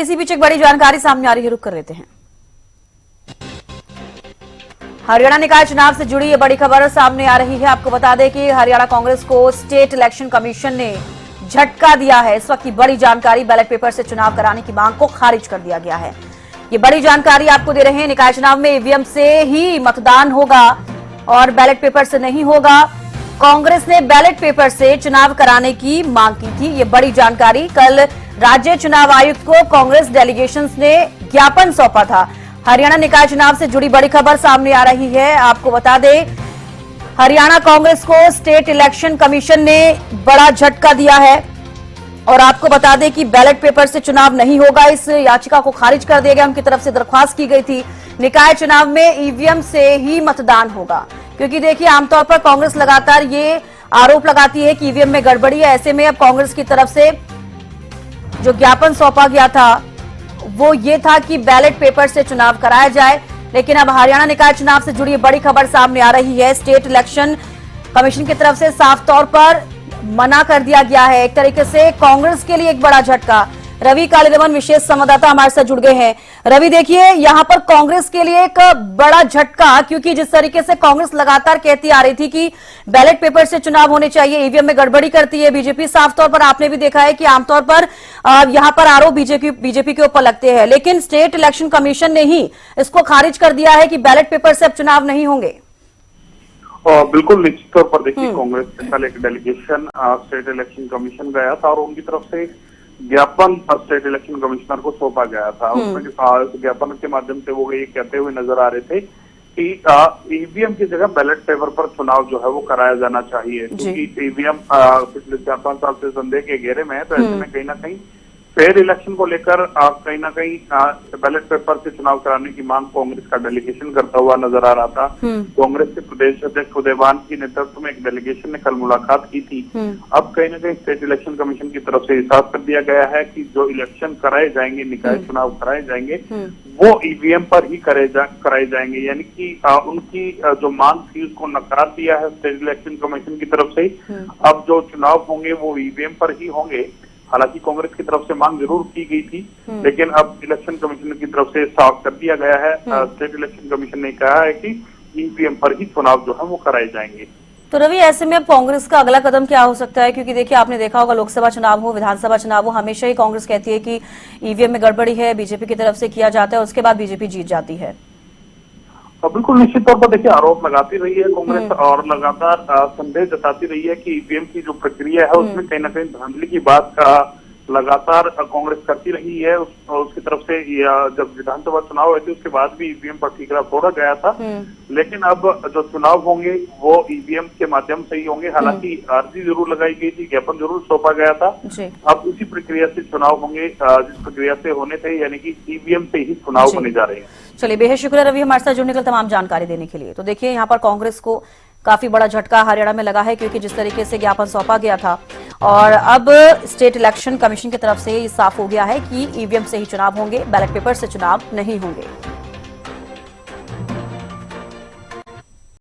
इसी बीच एक बड़ी जानकारी सामने आ रही है, रुक कर लेते हैं। हरियाणा निकाय चुनाव से जुड़ी ये बड़ी खबर सामने आ रही है। आपको बता दें कि हरियाणा कांग्रेस को स्टेट इलेक्शन कमीशन ने झटका दिया है। इस वक्त की बड़ी जानकारी, बैलेट पेपर से चुनाव कराने की मांग को खारिज कर दिया गया है। ये बड़ी जानकारी आपको दे रहे हैं। निकाय चुनाव में ईवीएम से ही मतदान होगा और बैलेट पेपर से नहीं होगा। कांग्रेस ने बैलेट पेपर से चुनाव कराने की मांग की थी। ये बड़ी जानकारी, कल राज्य चुनाव आयुक्त को कांग्रेस डेलीगेशन ने ज्ञापन सौंपा था। हरियाणा निकाय चुनाव से जुड़ी बड़ी खबर सामने आ रही है। आपको बता दें, हरियाणा कांग्रेस को स्टेट इलेक्शन कमीशन ने बड़ा झटका दिया है और आपको बता दें कि बैलेट पेपर से चुनाव नहीं होगा। इस याचिका को खारिज कर दिया गया। उनकी तरफ से दरख्वास्त की गई थी, निकाय चुनाव में ईवीएम से ही मतदान होगा। क्योंकि देखिए, आमतौर पर कांग्रेस लगातार ये आरोप लगाती है कि ईवीएम में गड़बड़ी है। ऐसे में अब कांग्रेस की तरफ से जो ज्ञापन सौंपा गया था वो ये था कि बैलेट पेपर से चुनाव कराया जाए। लेकिन अब हरियाणा निकाय चुनाव से जुड़ी बड़ी खबर सामने आ रही है। स्टेट इलेक्शन कमीशन की तरफ से साफ तौर पर मना कर दिया गया है। एक तरीके से कांग्रेस के लिए एक बड़ा झटका। रवि कालीरमन विशेष संवाददाता हमारे साथ जुड़ गए हैं। रवि, देखिए, यहां पर कांग्रेस के लिए एक बड़ा झटका, क्योंकि जिस तरीके से कांग्रेस लगातार कहती आ रही थी कि बैलेट पेपर से चुनाव होने चाहिए, ईवीएम में गड़बड़ी करती है बीजेपी। साफ तौर पर आपने भी देखा है कि आमतौर पर यहां पर आरोप बीजेपी के ऊपर लगते हैं, लेकिन स्टेट इलेक्शन कमीशन ने ही इसको खारिज कर दिया है कि बैलेट पेपर से अब चुनाव नहीं होंगे। बिल्कुल, निश्चित तौर पर देखिए, कांग्रेस के कल एक डेलीगेशन स्टेट इलेक्शन कमीशन गया था और उनकी तरफ से ज्ञापन स्टेट इलेक्शन कमिश्नर को सौंपा गया था। उसमें ज्ञापन के माध्यम से वो ये कहते हुए नजर आ रहे थे कि ईवीएम की जगह बैलेट पेपर पर चुनाव जो है वो कराया जाना चाहिए, क्योंकि ईवीएम पिछले 4-5 साल से संदेह के घेरे में है। तो ऐसे में कहीं ना कहीं फेयर इलेक्शन को लेकर कहीं ना कहीं बैलेट पेपर से चुनाव कराने की मांग कांग्रेस का डेलीगेशन करता हुआ नजर आ रहा था। कांग्रेस के प्रदेश अध्यक्ष उदयवान की नेतृत्व में एक डेलीगेशन ने कल मुलाकात की थी। अब कहीं ना कहीं स्टेट इलेक्शन कमीशन की तरफ से साफ कर दिया गया है कि जो इलेक्शन कराए जाएंगे, निकाय चुनाव कराए जाएंगे, वो ईवीएम पर ही कराए जाएंगे। यानी कि उनकी जो मांग थी उसको नकार दिया है स्टेट इलेक्शन कमीशन की तरफ से। अब जो चुनाव होंगे वो ईवीएम पर ही होंगे। हालांकि कांग्रेस की तरफ से मांग जरूर की गई थी, लेकिन अब इलेक्शन कमीशन की तरफ से साफ कर दिया गया है। स्टेट इलेक्शन कमीशन ने कहा है कि ईवीएम पर ही चुनाव जो है वो कराए जाएंगे। तो रवि, ऐसे में अब कांग्रेस का अगला कदम क्या हो सकता है? क्योंकि देखिए, आपने देखा होगा, लोकसभा चुनाव हो, विधानसभा चुनाव हो, हमेशा ही कांग्रेस कहती है कि ईवीएम में गड़बड़ी है, बीजेपी की तरफ से किया जाता है, उसके बाद बीजेपी जीत जाती है। बिल्कुल, निश्चित तौर पर देखिए, आरोप लगाती रही है कांग्रेस और लगातार संदेह जताती रही है कि ईवीएम की जो प्रक्रिया है उसमें कहीं ना कहीं धांधली की बात का लगातार कांग्रेस करती रही है। उसकी तरफ से जब विधानसभा चुनाव हुए थे उसके बाद भी ईवीएम पर ठीकरा फोड़ा गया था, लेकिन अब जो चुनाव होंगे वो ईवीएम के माध्यम से ही होंगे। हालांकि अर्जी जरूर लगाई गई थी, ज्ञापन जरूर सौंपा गया था। अब उसी प्रक्रिया से चुनाव होंगे जिस प्रक्रिया से होने थे, यानी कि ईवीएम से ही चुनाव होने जा रहे हैं। चलिए, बेहद शुक्रिया रवि हमारे साथ जुड़ने के लिए, तमाम जानकारी देने के लिए। तो देखिए, यहाँ पर कांग्रेस को काफी बड़ा झटका हरियाणा में लगा है, क्योंकि जिस तरीके से ज्ञापन सौंपा गया था और अब स्टेट इलेक्शन कमीशन की तरफ से साफ हो गया है कि ईवीएम से ही चुनाव होंगे, बैलेट पेपर से चुनाव नहीं होंगे।